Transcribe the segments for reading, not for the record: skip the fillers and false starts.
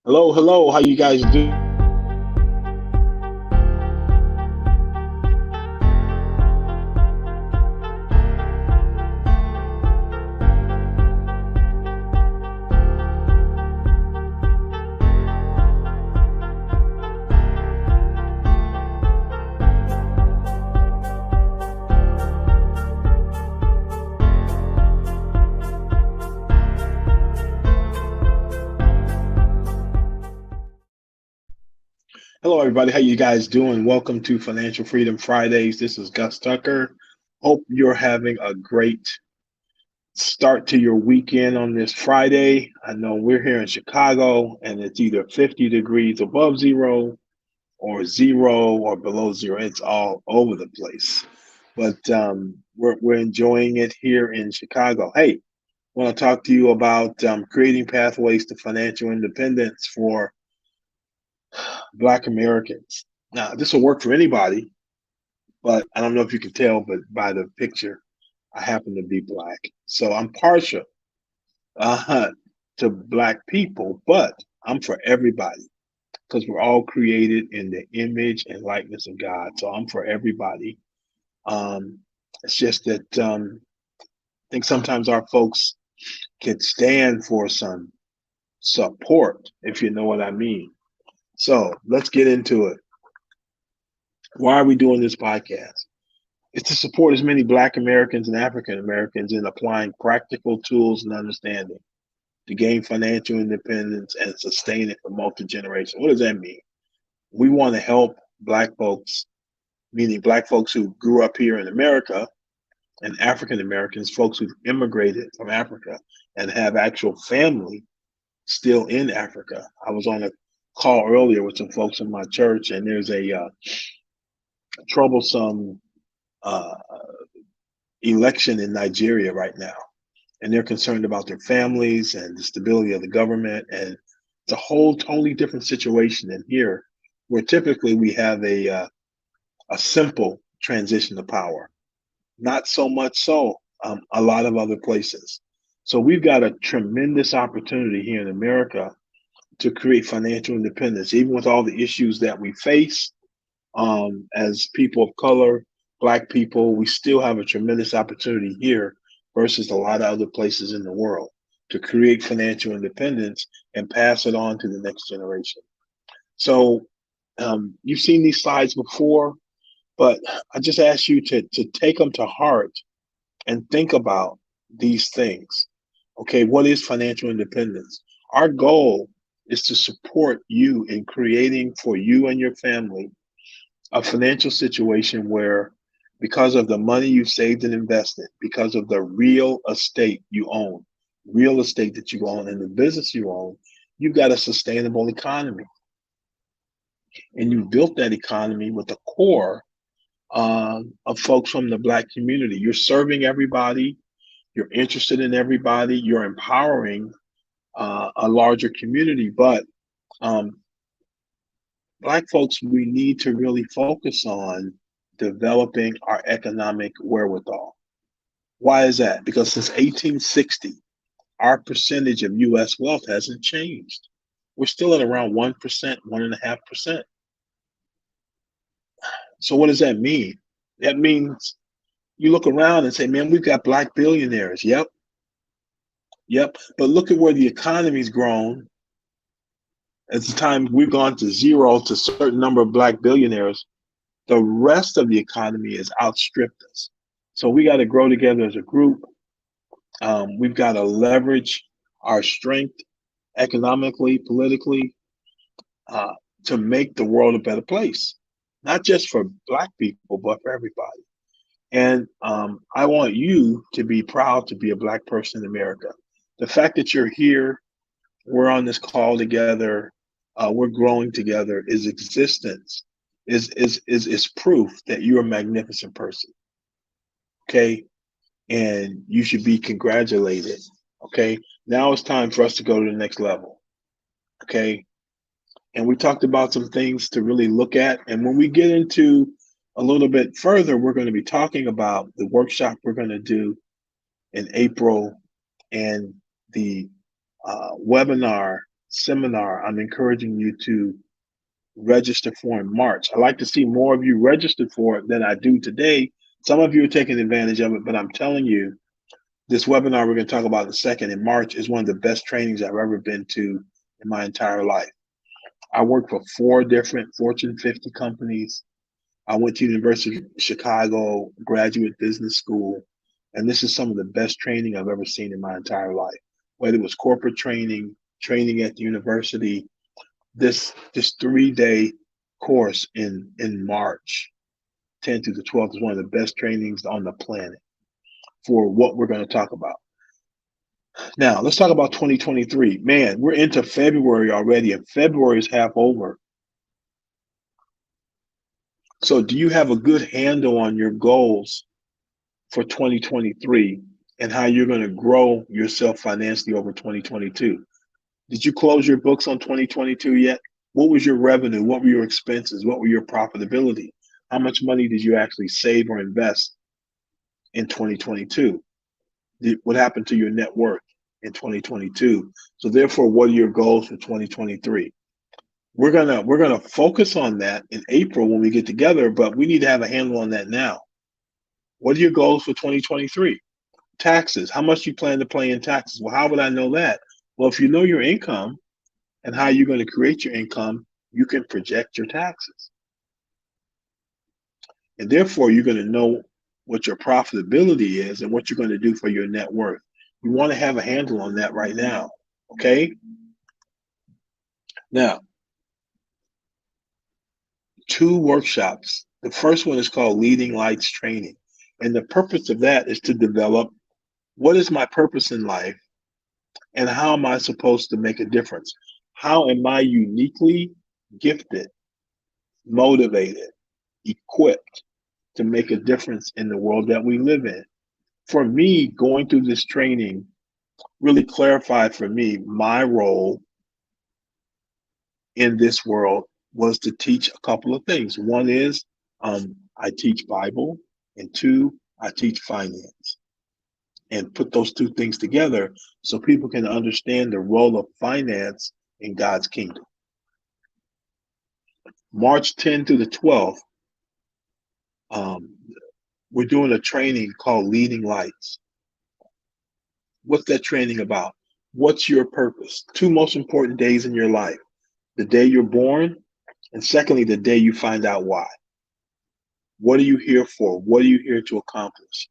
Hello, hello. How you guys do? Hello, everybody. How you guys doing? Welcome to Financial Freedom Fridays. This is Gus Tucker. Hope you're having a great start to your weekend on this Friday. I know we're here in Chicago, and it's either 50 degrees above zero or zero or below zero. It's all over the place, but we're enjoying it here in Chicago. Hey, I want to talk to you about creating pathways to financial independence for Black Americans. Now, this will work for anybody, but I don't know if you can tell, but by the picture, I happen to be Black. So I'm partial uh, to Black people, but I'm for everybody because we're all created in the image and likeness of God. So I'm for everybody. Um, it's just that I think sometimes our folks can stand for some support, if you know what I mean. So let's get into it. Why are we doing this podcast? It's to support as many Black Americans and African Americans in applying practical tools and understanding to gain financial independence and sustain it for multi generations. What does that mean? We want to help Black folks, meaning Black folks who grew up here in America, and African Americans, folks who've immigrated from Africa and have actual family still in Africa. I was on a call earlier with some folks in my church, and there's a troublesome uh, election in Nigeria right now, and they're concerned about their families and the stability of the government. And it's a whole totally different situation than here, where typically we have a simple transition to power. Not so much so a lot of other places. So we've got a tremendous opportunity here in America to create financial independence, even with all the issues that we face as people of color, Black people. We still have a tremendous opportunity here versus a lot of other places in the world to create financial independence and pass it on to the next generation. So you've seen these slides before, but I just ask you to take them to heart and think about these things. Okay, what is financial independence? Our goal is to support you in creating for you and your family a financial situation where, because of the money you saved and invested, because of the real estate that you own, and the business you own, you've got a sustainable economy. And you built that economy with a core of folks from the Black community. You're serving everybody, you're interested in everybody, you're empowering a larger community. But um, Black folks, we need to really focus on developing our economic wherewithal. Why is that? Because since 1860, our percentage of US wealth hasn't changed. We're still at around 1%, 1.5%. So, what does that mean? That means you look around and say, man, we've got Black billionaires. Yep, yep. But look at where the economy's grown. At the time we've gone to zero to a certain number of Black billionaires, the rest of the economy has outstripped us. So we got to grow together as a group. We've got to leverage our strength economically, politically, uh, to make the world a better place, not just for Black people, but for everybody. And I want you to be proud to be a Black person in America. The fact that you're here, we're on this call together, we're growing together, is existence, is proof that you're a magnificent person. Okay, and you should be congratulated. Okay, now it's time for us to go to the next level. Okay, and we talked about some things to really look at. And when we get into a little bit further, we're going to be talking about the workshop we're going to do in April and the webinar seminar I'm encouraging you to register for in March. I'd like to see more of you registered for it than I do today. Some of you are taking advantage of it, but I'm telling you, this webinar we're going to talk about in a second in March is one of the best trainings I've ever been to in my entire life. I worked for 4 different Fortune 50 companies. I went to University of Chicago Graduate Business School, and this is some of the best training I've ever seen in my entire life. Whether it was corporate training, training at the university, this 3-day course in March 10th through the 12th is one of the best trainings on the planet for what we're going to talk about. Now, let's talk about 2023. Man, we're into February already, and February is half over. So do you have a good handle on your goals for 2023 and how you're going to grow yourself financially over 2022? Did you close your books on 2022 yet? What was your revenue? What were your expenses? What were your profitability? How much money did you actually save or invest in 2022? What happened to your net worth in 2022? So therefore, what are your goals for 2023? We're gonna focus on that in April when we get together, but we need to have a handle on that now. What are your goals for 2023? Taxes. How much you plan to pay in taxes? Well, how would I know that? Well, if you know your income and how you're going to create your income, you can project your taxes. And therefore, you're going to know what your profitability is and what you're going to do for your net worth. You want to have a handle on that right now, okay? Now, 2 workshops. The first one is called Leading Lights Training. And the purpose of that is to develop what is my purpose in life and how am I supposed to make a difference? How am I uniquely gifted, motivated, equipped to make a difference in the world that we live in? For me, going through this training really clarified for me my role in this world was to teach a couple of things. One is I teach Bible, and 2, I teach finance, and put those 2 things together so people can understand the role of finance in God's kingdom. March 10th through the 12th, we're doing a training called Leading Lights. What's that training about? What's your purpose? 2 most important days in your life: the day you're born, and secondly, the day you find out why. What are you here for? What are you here to accomplish?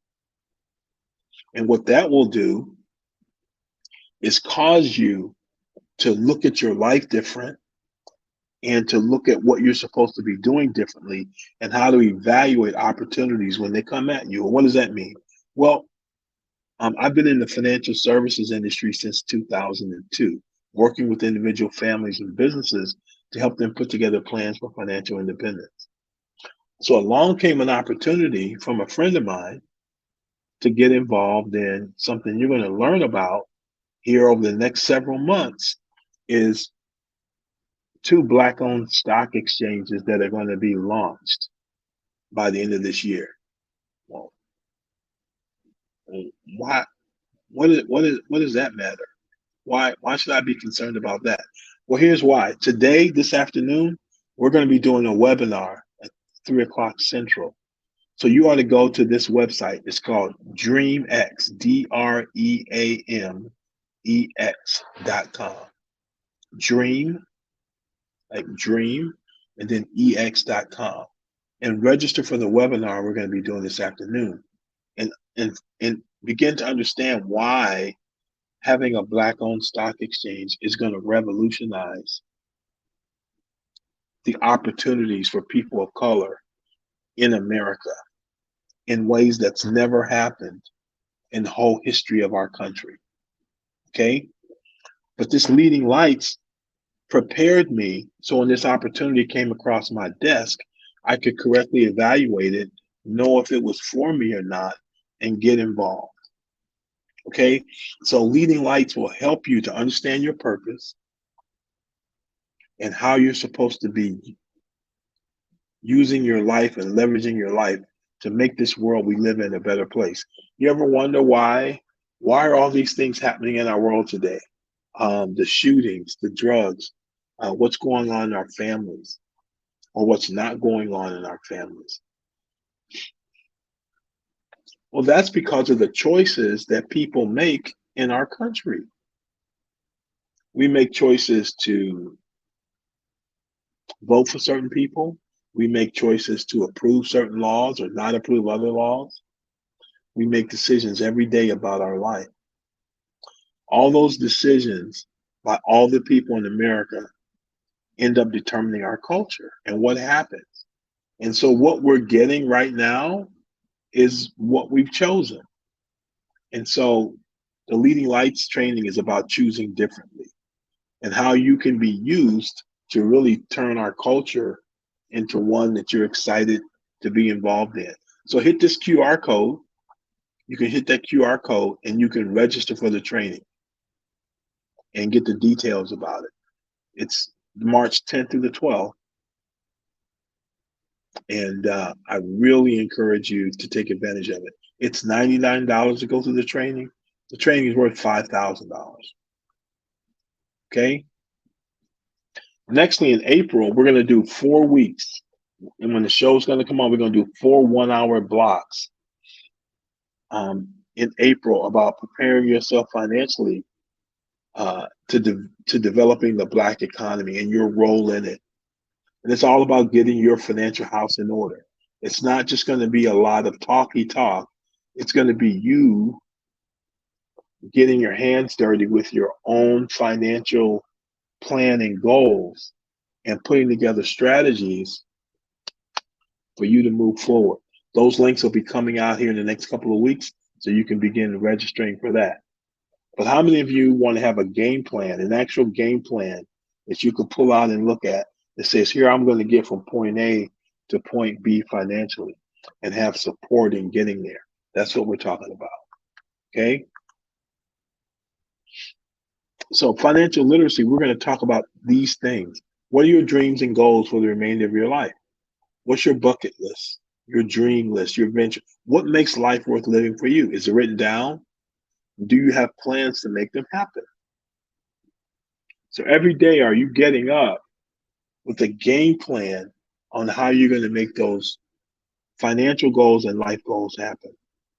And what that will do is cause you to look at your life different and to look at what you're supposed to be doing differently and how to evaluate opportunities when they come at you. What does that mean? Well, I've been in the financial services industry since 2002, working with individual families and businesses to help them put together plans for financial independence. So along came an opportunity from a friend of mine to get involved in something you're going to learn about here over the next several months is 2 Black-owned stock exchanges that are going to be launched by the end of this year. Well, why? What does that matter? Why should I be concerned about that? Well, here's why. Today, this afternoon, we're going to be doing a webinar at 3:00 Central. So you ought to go to this website. It's called DreamX, DreamEX.com. Dream, like dream, and then EX.com. And register for the webinar we're going to be doing this afternoon. And begin to understand why having a Black-owned stock exchange is going to revolutionize the opportunities for people of color in America in ways that's never happened in the whole history of our country. Okay? But this Leading Lights prepared me so when this opportunity came across my desk, I could correctly evaluate it, know if it was for me or not, and get involved. Okay? So Leading Lights will help you to understand your purpose and how you're supposed to be using your life and leveraging your life to make this world we live in a better place. You ever wonder why are all these things happening in our world today? the shootings, the drugs, what's going on in our families, or what's not going on in our families. Well, that's because of the choices that people make in our country. We make choices to vote for certain people. We make choices to approve certain laws or not approve other laws. We make decisions every day about our life. All those decisions by all the people in America end up determining our culture and what happens. And so, what we're getting right now is what we've chosen. And so, the Leading Lights training is about choosing differently and how you can be used to really turn our culture into one that you're excited to be involved in. So hit this QR code. You can hit that QR code and you can register for the training and get the details about it. It's March 10th through the 12th. And I really encourage you to take advantage of it. It's $99 to go through the training. The training is worth $5,000. Okay. Nextly, in April, we're going to do 4 weeks. And when the show's going to come on, we're going to do 4 1-hour blocks in April about preparing yourself financially to developing the Black economy and your role in it. And it's all about getting your financial house in order. It's not just going to be a lot of talky talk. It's going to be you getting your hands dirty with your own financial plan and goals and putting together strategies for you to move forward. Those links will be coming out here in the next couple of weeks, so you can begin registering for that. But how many of you want to have a game plan, an actual game plan that you can pull out and look at that says, here, I'm going to get from point A to point B financially and have support in getting there? That's what we're talking about. Okay. So financial literacy, we're going to talk about these things. What are your dreams and goals for the remainder of your life? What's your bucket list, your dream list, your venture? What makes life worth living for you? Is it written down? Do you have plans to make them happen? So every day, are you getting up with a game plan on how you're going to make those financial goals and life goals happen?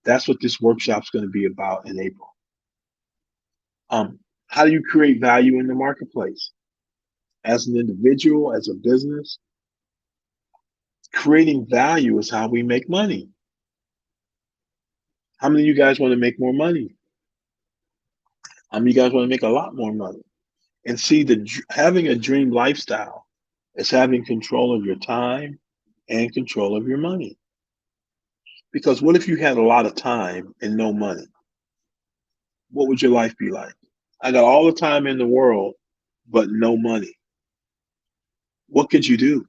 That's what this workshop's going to be about in April. How do you create value in the marketplace? As an individual, as a business, creating value is how we make money. How many of you guys want to make more money? How many of you guys want to make a lot more money? And see, having a dream lifestyle is having control of your time and control of your money. Because what if you had a lot of time and no money? What would your life be like? I got all the time in the world, but no money. What could you do?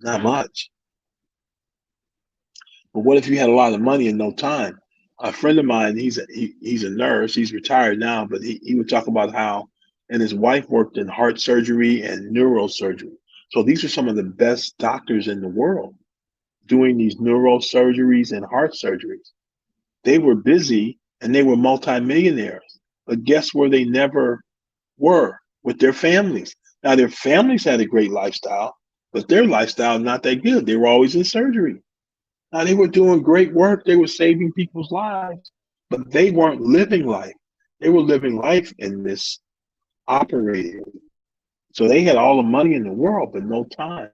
Not much. But what if you had a lot of money and no time? A friend of mine, he's a nurse. He's retired now, but he would talk about how, and his wife worked in heart surgery and neurosurgery. So these are some of the best doctors in the world doing these neurosurgeries and heart surgeries. They were busy and they were multimillionaires. But guess where they never were? With their families. Now, their families had a great lifestyle, but their lifestyle not that good. They were always in surgery. Now, they were doing great work. They were saving people's lives, but they weren't living life. They were living life in this operating room. So they had all the money in the world, but no time.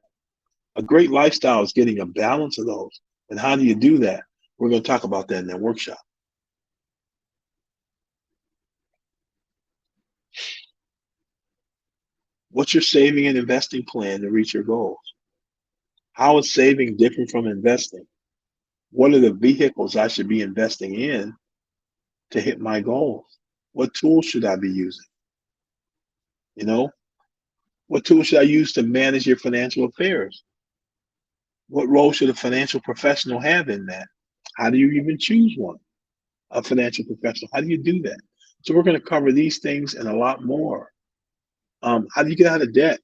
A great lifestyle is getting a balance of those. And how do you do that? We're going to talk about that in that workshop. What's your saving and investing plan to reach your goals? How is saving different from investing? What are the vehicles I should be investing in to hit my goals? What tools should I be using? You know, what tools should I use to manage your financial affairs? What role should a financial professional have in that? How do you even choose one? A financial professional. How do you do that? So we're going to cover these things and a lot more. How do you get out of debt?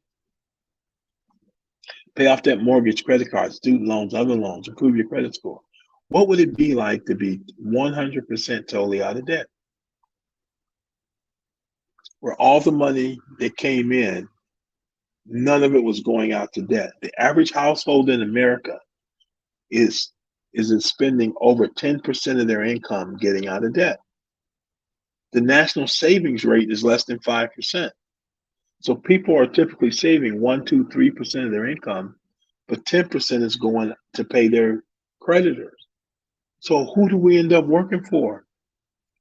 Pay off that mortgage, credit cards, student loans, other loans, improve your credit score. What would it be like to be 100% totally out of debt? where all the money that came in, none of it was going out to debt. The average household in America is spending over 10% of their income getting out of debt. The national savings rate is less than 5%. So people are typically saving 1, 2, 3% of their income, but 10% is going to pay their creditors. So who do we end up working for?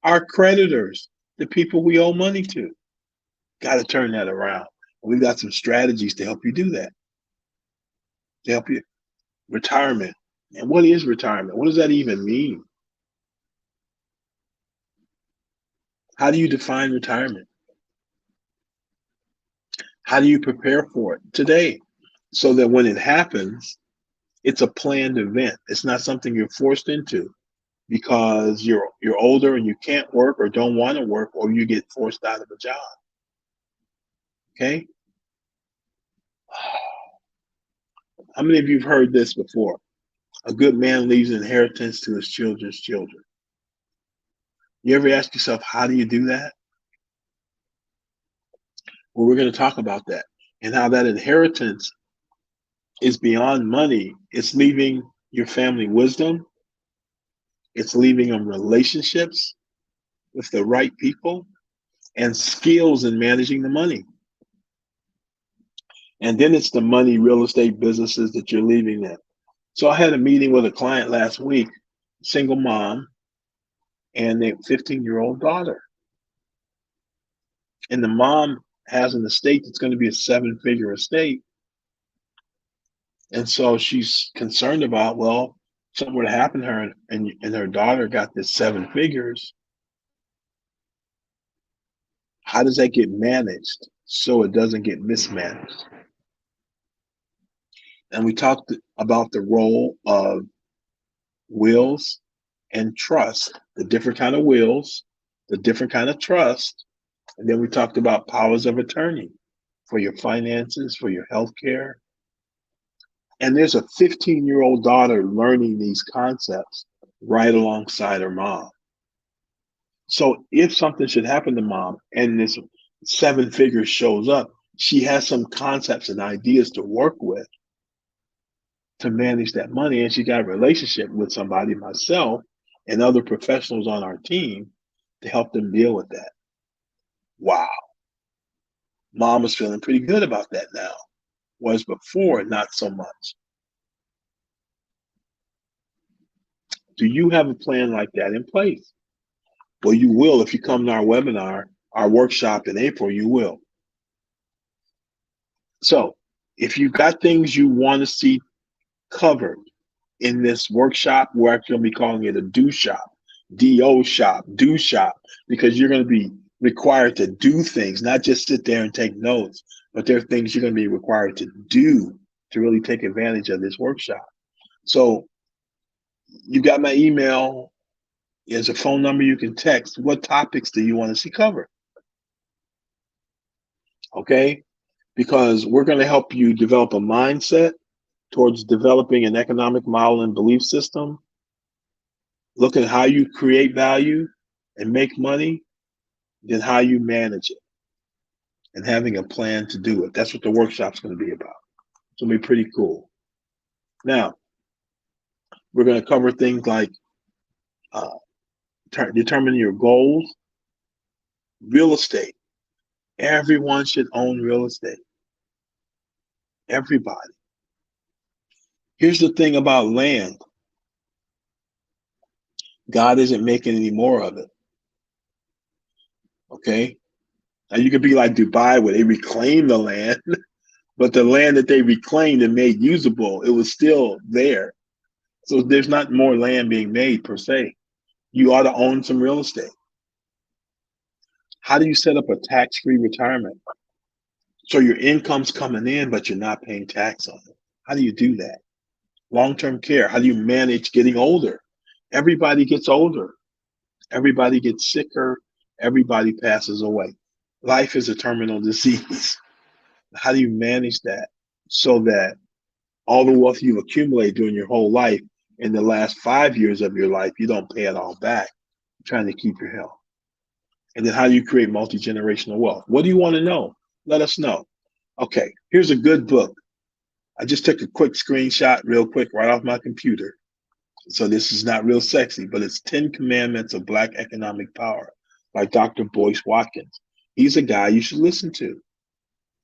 Our creditors, the people we owe money to. Got to turn that around. We've got some strategies to help you do that. To help you. Retirement. And what is retirement? What does that even mean? How do you define retirement? How do you prepare for it today so that when it happens, it's a planned event? It's not something you're forced into because you're older and you can't work or don't want to work, or you get forced out of a job. Okay? How many of you have heard this before? A good man leaves an inheritance to his children's children. You ever ask yourself, how do you do that? Well, we're going to talk about that and how that inheritance is beyond money. It's leaving your family wisdom. It's leaving them relationships with the right people and skills in managing the money. And then it's the money real estate businesses that you're leaving them. So I had a meeting with a client last week, single mom, and a 15-year-old daughter. And the mom has an estate that's going to be a 7-figure estate. And so she's concerned about, well, something would happen to her and her daughter got this 7 figures. How does that get managed so it doesn't get mismanaged? And we talked about the role of wills and trust, the different kind of wills, the different kind of trust. And then we talked about powers of attorney for your finances, for your health care. And there's a 15-year-old daughter learning these concepts right alongside her mom. So if something should happen to mom and this 7 figures shows up, she has some concepts and ideas to work with to manage that money. And she got a relationship with somebody, myself, and other professionals on our team to help them deal with that. Wow. Mom is feeling pretty good about that now. Was before, not so much. Do you have a plan like that in place? Well, you will if you come to our webinar, our workshop in April, you will. So if you've got things you want to see covered in this workshop, we're actually going to be calling it a do shop, D-O shop, do shop, because you're going to be required to do things, not just sit there and take notes, but there are things you're going to be required to do to really take advantage of this workshop. So you've got my email. There's a phone number you can text. What topics do you want to see covered? Okay? Because we're going to help you develop a mindset towards developing an economic model and belief system. Look at how you create value and make money, then how you manage it, and having a plan to do it. That's what the workshop's going to be about. It's going to be pretty cool. Now, we're going to cover things like determining your goals, real estate. Everyone should own real estate. Everybody. Here's the thing about land. God isn't making any more of it. Okay? Now you could be like Dubai where they reclaim the land, but the land that they reclaimed and made usable, it was still there. So there's not more land being made per se. You ought to own some real estate. How do you set up a tax-free retirement? So your income's coming in, but you're not paying tax on it. How do you do that? Long-term care. How do you manage getting older? Everybody gets older. Everybody gets sicker. Everybody passes away. Life is a terminal disease. How do you manage that so that all the wealth you've accumulated during your whole life, in the last 5 years of your life, you don't pay it all back? You're trying to keep your health. And then how do you create multi-generational wealth? What do you want to know? Let us know. Okay, here's a good book. I just took a quick screenshot real quick right off my computer. So this is not real sexy, but it's 10 Commandments of Black Economic Power by Dr. Boyce Watkins. He's a guy you should listen to,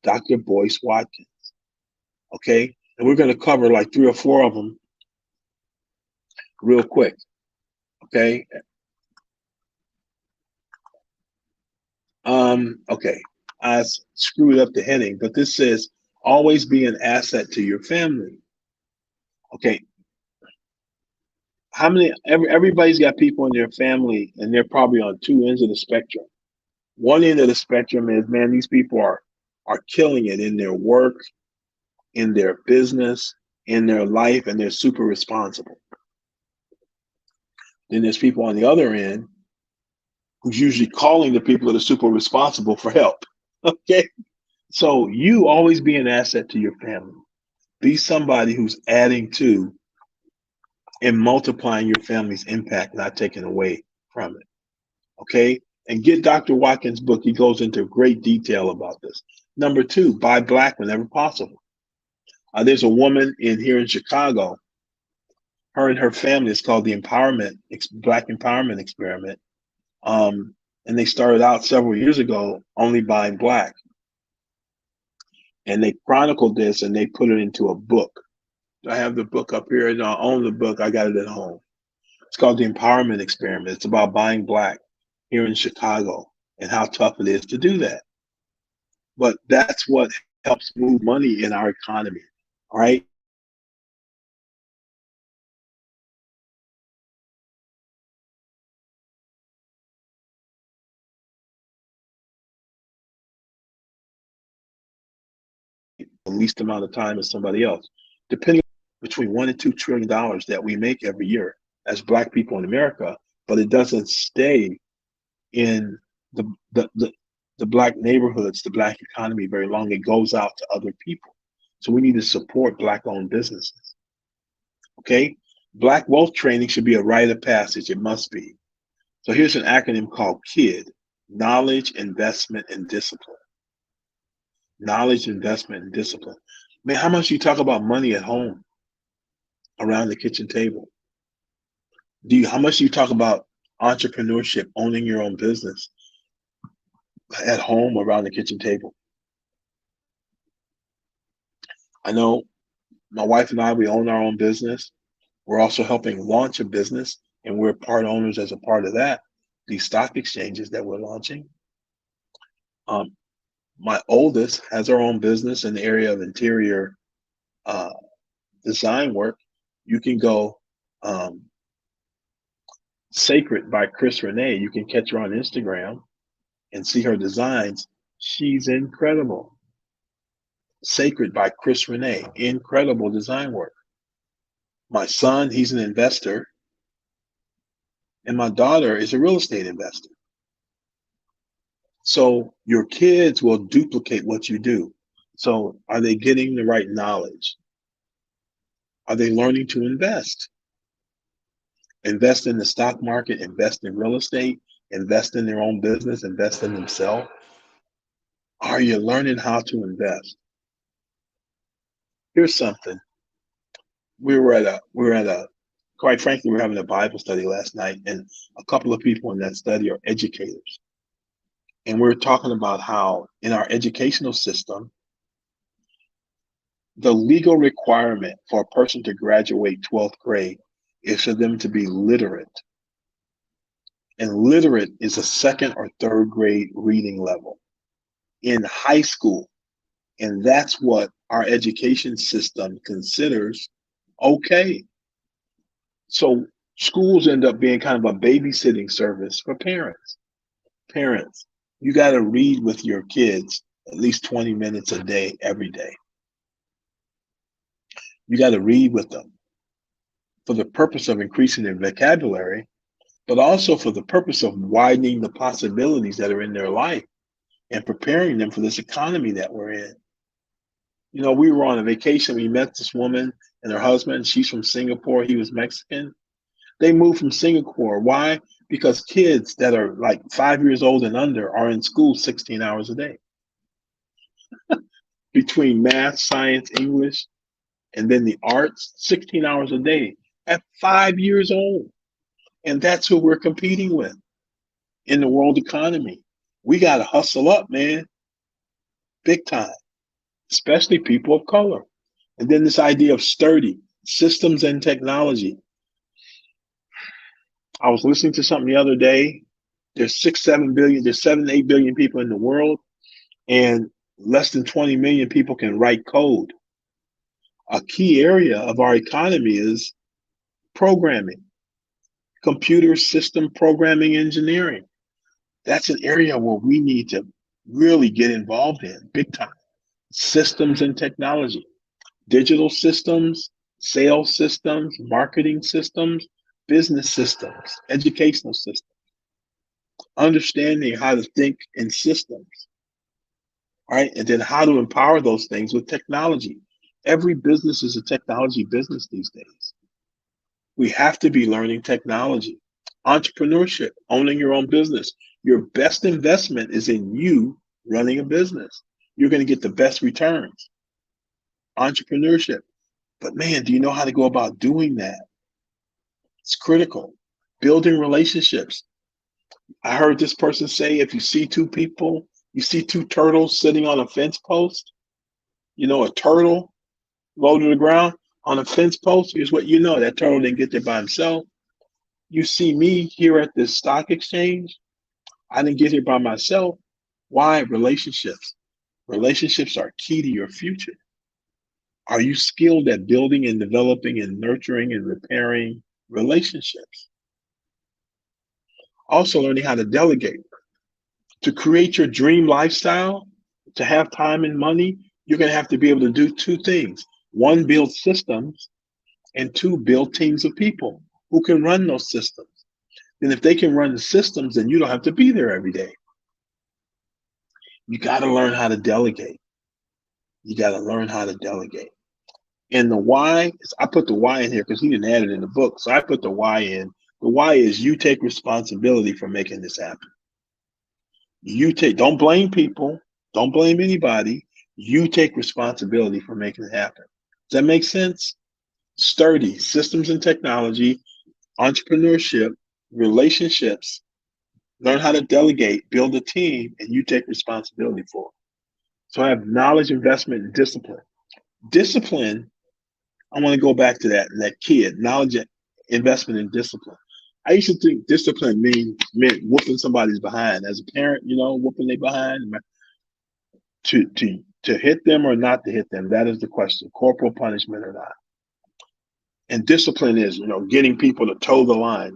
Dr. Boyce Watkins. Okay, and we're going to cover like 3 or 4 of them real quick. Okay. Okay. I screwed up the heading, but this says always be an asset to your family. Okay. How many everybody's got people in their family and they're probably on 2 ends of the spectrum. One end of the spectrum is, man, these people are killing it in their work, in their business, in their life, and they're super responsible. Then there's people on the other end who's usually calling the people that are super responsible for help. Okay. So you always be an asset to your family. Be somebody who's adding to and multiplying your family's impact, not taking away from it. Okay. And get Dr. Watkins' book. He goes into great detail about this. Number 2, buy Black whenever possible. There's a woman here in Chicago. Her and her family is called the Black Empowerment Experiment. And they started out several years ago only buying Black. And they chronicled this and they put it into a book. I have the book up here and I own the book. I got it at home. It's called the Empowerment Experiment. It's about buying Black here in Chicago and how tough it is to do that. But that's what helps move money in our economy. All right. The least amount of time as somebody else, depending between $1 and $2 trillion that we make every year as Black people in America, but it doesn't stay in the the, the, the Black neighborhoods, the Black economy very long. It goes out to other people. So we need to support Black-owned businesses. Okay, Black wealth training should be a rite of passage. It must be. So here's an acronym called KID: Knowledge, Investment, and Discipline. Knowledge, investment, and discipline. Man, how much you talk about money at home around the kitchen table? How much do you talk about entrepreneurship, owning your own business at home around the kitchen table? I know my wife and I, we own our own business. We're also helping launch a business, and we're part owners as a part of that, these stock exchanges that we're launching. My oldest has her own business in the area of interior design work. You can go Sacred by Chris Renee. You can catch her on Instagram and see her designs. She's incredible. Sacred by Chris Renee. Incredible design work. My son, he's an investor. And my daughter is a real estate investor. So your kids will duplicate what you do. So are they getting the right knowledge? Are they learning to invest? Invest in the stock market, invest in real estate, invest in their own business, invest in themselves. Are you learning how to invest? Here's something. Quite frankly, we were having a Bible study last night, and a couple of people in that study are educators. And we're talking about how in our educational system, the legal requirement for a person to graduate 12th grade is for them to be literate. And literate is a 2nd or 3rd grade reading level in high school. And that's what our education system considers okay. So schools end up being kind of a babysitting service for parents. Parents, you got to read with your kids at least 20 minutes a day, every day. You got to read with them for the purpose of increasing their vocabulary, but also for the purpose of widening the possibilities that are in their life and preparing them for this economy that we're in. You know, we were on a vacation. We met this woman and her husband. She's from Singapore. He was Mexican. They moved from Singapore. Why? because kids that are like 5 years old and under are in school 16 hours a day between math, science, English, and then the arts, 16 hours a day at 5 years old. And that's who we're competing with in the world economy. We got to hustle up, man, big time, especially people of color. And then this idea of sturdy systems and technology. I was listening to something the other day. There's 7, 8 billion people in the world, and less than 20 million people can write code. A key area of our economy is programming, computer system programming engineering. That's an area where we need to really get involved in big time. Systems and technology, digital systems, sales systems, marketing systems, business systems, educational systems, understanding how to think in systems, right? And then how to empower those things with technology. Every business is a technology business these days. We have to be learning technology. Entrepreneurship, owning your own business. Your best investment is in you running a business. You're going to get the best returns. Entrepreneurship. But man, do you know how to go about doing that? It's critical. Building relationships. I heard this person say if you see two people, you see two turtles sitting on a fence post, a turtle low to the ground on a fence post, here's what you know, that turtle didn't get there by himself. You see me here at this stock exchange, I didn't get here by myself. Why? Relationships. Relationships are key to your future. Are you skilled at building and developing and nurturing and repairing relationships? Also learning how to delegate. To create your dream lifestyle, to have time and money, you're going to have to be able to do two things. One, build systems, and two, build teams of people who can run those systems. And if they can run the systems, then you don't have to be there every day. You got to learn how to delegate. You got to learn how to delegate. And the why, I put the why in here because he didn't add it in the book. So I put the why in. The why is you take responsibility for making this happen. Don't blame people. Don't blame anybody. You take responsibility for making it happen. Does that make sense? Sturdy systems and technology, entrepreneurship, relationships, learn how to delegate, build a team, and you take responsibility for it. So I have knowledge, investment, and discipline. Discipline, I want to go back to that kid, knowledge, investment, and discipline. I used to think discipline meant whooping somebody's behind. As a parent, whooping their behind. To hit them or not to hit them, that is the question. Corporal punishment or not. And discipline is, getting people to toe the line.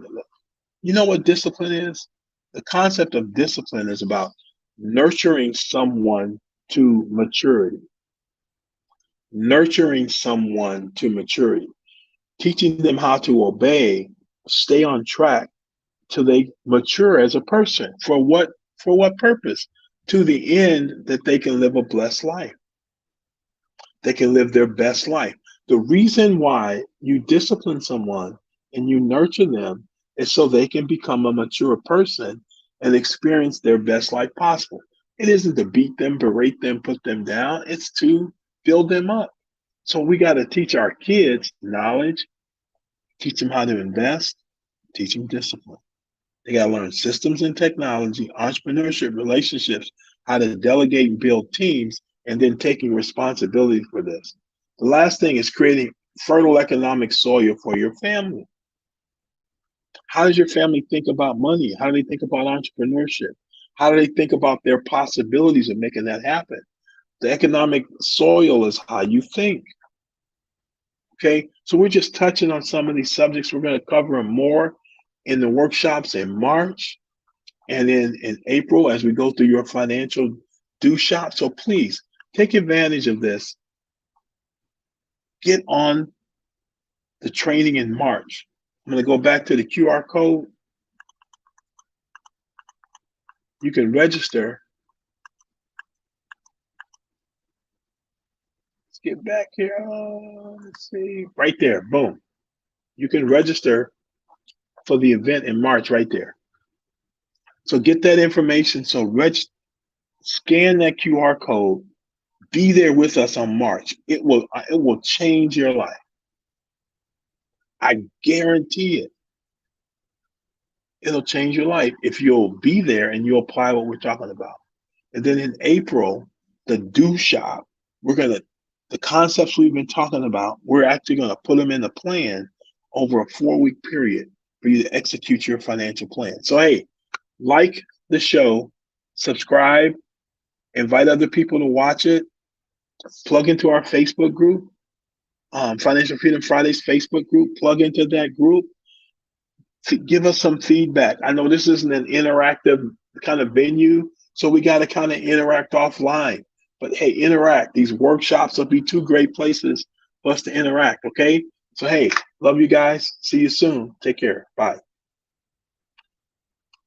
You know what discipline is? The concept of discipline is about nurturing someone to maturity. Nurturing someone to maturity. Teaching them how to obey, stay on track till they mature as a person. For what purpose? To the end that they can live a blessed life. They can live their best life. The reason why you discipline someone and you nurture them is so they can become a mature person and experience their best life possible. It isn't to beat them, berate them, put them down. It's to build them up. So we got to teach our kids knowledge, teach them how to invest, teach them discipline. They got to learn systems and technology, entrepreneurship, relationships, how to delegate and build teams, and then taking responsibility for this. The last thing is creating fertile economic soil for your family. How does your family think about money? How do they think about entrepreneurship? How do they think about their possibilities of making that happen? The economic soil is how you think. Okay, so we're just touching on some of these subjects. We're going to cover them more in the workshops in March and then in April as we go through your financial do shop. So please take advantage of this. Get on the training in March. I'm going to go back to the QR code. You can register. Let's get back here. Let's see. Right there. Boom. You can register for the event in March right there. So get that information. So scan that QR code. Be there with us on March. It will change your life. I guarantee it. It'll change your life if you'll be there and you apply what we're talking about. And then in April, the Do Shop, the concepts we've been talking about, we're actually gonna put them in the plan over a 4-week period for you to execute your financial plan. So hey, like the show, subscribe, invite other people to watch it, plug into our Facebook group, Financial Freedom Fridays Facebook group, plug into that group, to give us some feedback. I know this isn't an interactive kind of venue, so we got to kind of interact offline. But hey, interact. These workshops will be 2 great places for us to interact. Okay. So hey, love you guys. See you soon. Take care. Bye.